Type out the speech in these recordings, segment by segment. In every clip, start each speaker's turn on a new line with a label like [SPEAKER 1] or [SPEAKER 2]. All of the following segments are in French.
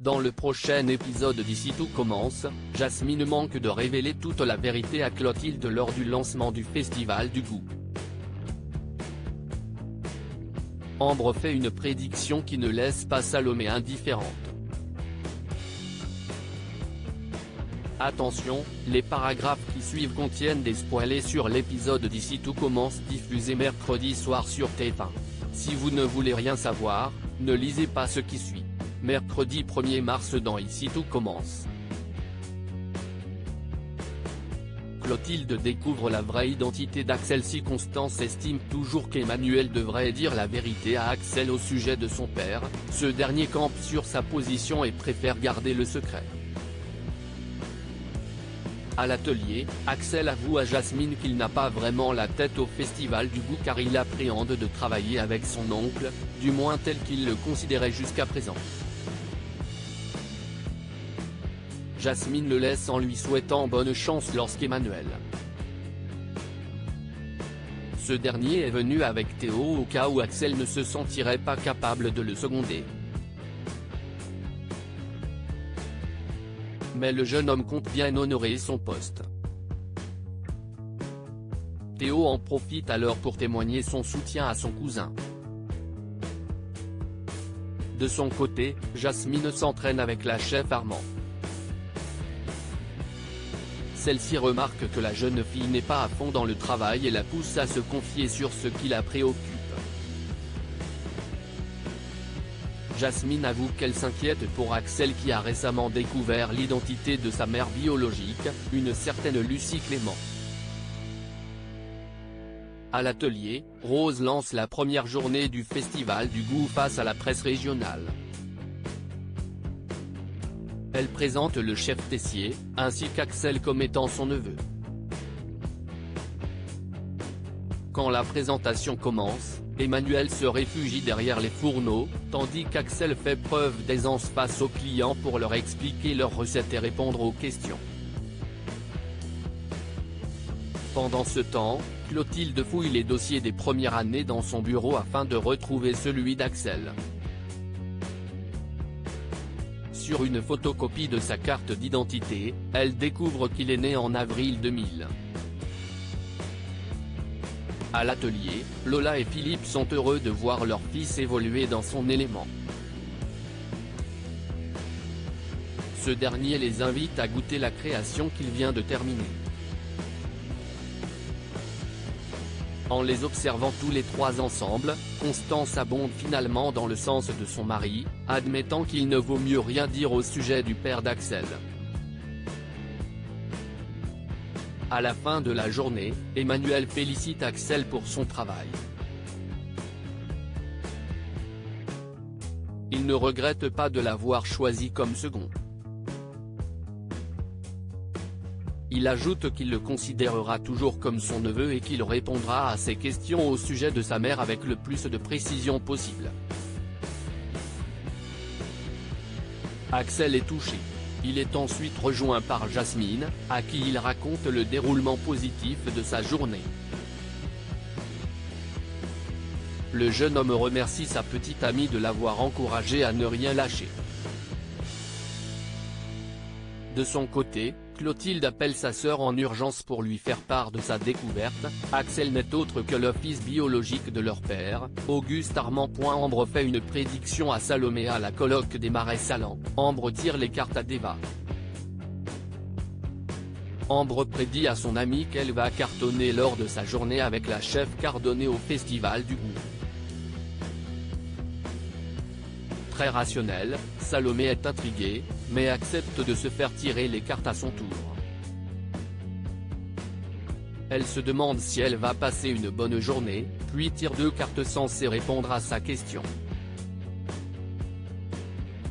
[SPEAKER 1] Dans le prochain épisode d'Ici tout commence, Jasmine manque de révéler toute la vérité à Clotilde lors du lancement du Festival du Goût. Ambre fait une prédiction qui ne laisse pas Salomé indifférente. Attention, les paragraphes qui suivent contiennent des spoilers sur l'épisode d'Ici tout commence diffusé mercredi soir sur TF1. Si vous ne voulez rien savoir, ne lisez pas ce qui suit. Mercredi 1er mars dans Ici tout commence. Clotilde découvre la vraie identité d'Axel. Si Constance estime toujours qu'Emmanuel devrait dire la vérité à Axel au sujet de son père, ce dernier campe sur sa position et préfère garder le secret. À l'atelier, Axel avoue à Jasmine qu'il n'a pas vraiment la tête au Festival du Goût car il appréhende de travailler avec son oncle, du moins tel qu'il le considérait jusqu'à présent. Jasmine le laisse en lui souhaitant bonne chance lorsqu'Emmanuel. Ce dernier est venu avec Théo au cas où Axel ne se sentirait pas capable de le seconder. Mais le jeune homme compte bien honorer son poste. Théo en profite alors pour témoigner son soutien à son cousin. De son côté, Jasmine s'entraîne avec la chef Armand. Celle-ci remarque que la jeune fille n'est pas à fond dans le travail et la pousse à se confier sur ce qui la préoccupe. Jasmine avoue qu'elle s'inquiète pour Axel qui a récemment découvert l'identité de sa mère biologique, une certaine Lucie Clément. À l'atelier, Rose lance la première journée du Festival du Goût face à la presse régionale. Elle présente le chef Tessier, ainsi qu'Axel comme étant son neveu. Quand la présentation commence, Emmanuel se réfugie derrière les fourneaux, tandis qu'Axel fait preuve d'aisance face aux clients pour leur expliquer leurs recettes et répondre aux questions. Pendant ce temps, Clotilde fouille les dossiers des premières années dans son bureau afin de retrouver celui d'Axel. Sur une photocopie de sa carte d'identité, elle découvre qu'il est né en avril 2000. À l'atelier, Lola et Philippe sont heureux de voir leur fils évoluer dans son élément. Ce dernier les invite à goûter la création qu'il vient de terminer. En les observant tous les trois ensemble, Constance abonde finalement dans le sens de son mari, admettant qu'il ne vaut mieux rien dire au sujet du père d'Axel. À la fin de la journée, Emmanuel félicite Axel pour son travail. Il ne regrette pas de l'avoir choisi comme second. Il ajoute qu'il le considérera toujours comme son neveu et qu'il répondra à ses questions au sujet de sa mère avec le plus de précision possible. Axel est touché. Il est ensuite rejoint par Jasmine, à qui il raconte le déroulement positif de sa journée. Le jeune homme remercie sa petite amie de l'avoir encouragé à ne rien lâcher. De son côté, Clotilde appelle sa sœur en urgence pour lui faire part de sa découverte. Axel n'est autre que le fils biologique de leur père, Auguste Armand. Ambre fait une prédiction à Salomé à la colloque des Marais Salants. Ambre tire les cartes à Deva. Ambre prédit à son amie qu'elle va cartonner lors de sa journée avec la chef Cardonnay au Festival du Goût. Très rationnelle, Salomé est intriguée, mais accepte de se faire tirer les cartes à son tour. Elle se demande si elle va passer une bonne journée, puis tire deux cartes censées répondre à sa question.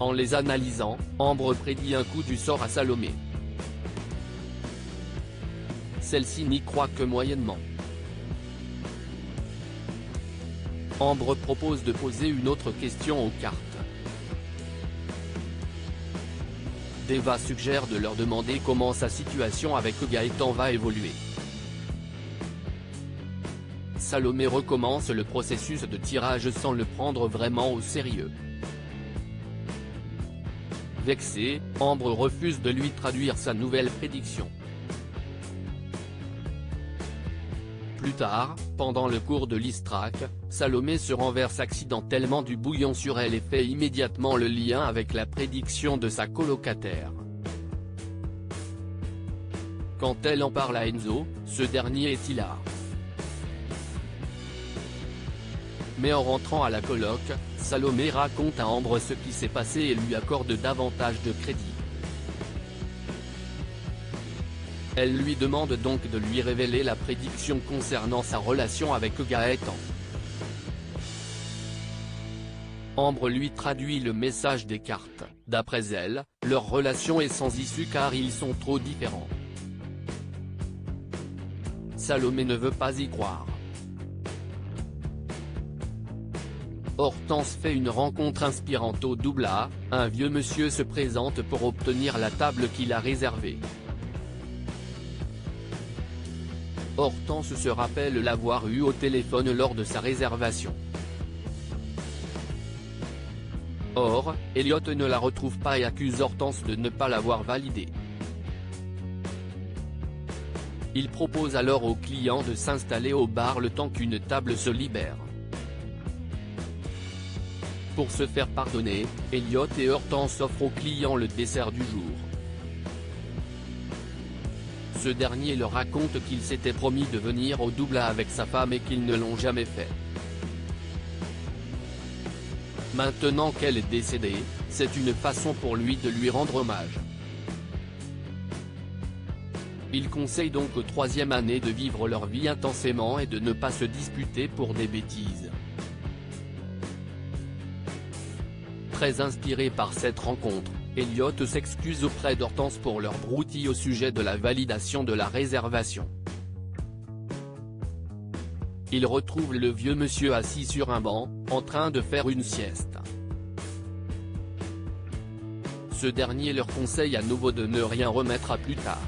[SPEAKER 1] En les analysant, Ambre prédit un coup du sort à Salomé. Celle-ci n'y croit que moyennement. Ambre propose de poser une autre question aux cartes. Deva suggère de leur demander comment sa situation avec Gaëtan va évoluer. Salomé recommence le processus de tirage sans le prendre vraiment au sérieux. Vexée, Ambre refuse de lui traduire sa nouvelle prédiction. Plus tard, pendant le cours de l'istrac, Salomé se renverse accidentellement du bouillon sur elle et fait immédiatement le lien avec la prédiction de sa colocataire. Quand elle en parle à Enzo, ce dernier est hilar. Mais en rentrant à la coloc, Salomé raconte à Ambre ce qui s'est passé et lui accorde davantage de crédit. Elle lui demande donc de lui révéler la prédiction concernant sa relation avec Gaëtan. Ambre lui traduit le message des cartes. D'après elle, leur relation est sans issue car ils sont trop différents. Salomé ne veut pas y croire. Hortense fait une rencontre inspirante au double A, un vieux monsieur se présente pour obtenir la table qu'il a réservée. Hortense se rappelle l'avoir eu au téléphone lors de sa réservation. Or, Elliot ne la retrouve pas et accuse Hortense de ne pas l'avoir validée. Il propose alors au client de s'installer au bar le temps qu'une table se libère. Pour se faire pardonner, Elliot et Hortense offrent au client le dessert du jour. Ce dernier leur raconte qu'il s'était promis de venir au double A avec sa femme et qu'ils ne l'ont jamais fait. Maintenant qu'elle est décédée, c'est une façon pour lui de lui rendre hommage. Il conseille donc aux troisième année de vivre leur vie intensément et de ne pas se disputer pour des bêtises. Très inspiré par cette rencontre, Elliot s'excuse auprès d'Hortense pour leur broutille au sujet de la validation de la réservation. Il retrouve le vieux monsieur assis sur un banc, en train de faire une sieste. Ce dernier leur conseille à nouveau de ne rien remettre à plus tard.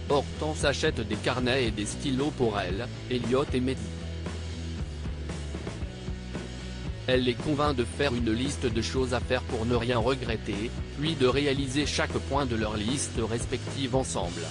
[SPEAKER 1] Hortense achète des carnets et des stylos pour elle, Elliot et Mehdi. Elle les convainc de faire une liste de choses à faire pour ne rien regretter, puis de réaliser chaque point de leur liste respective ensemble.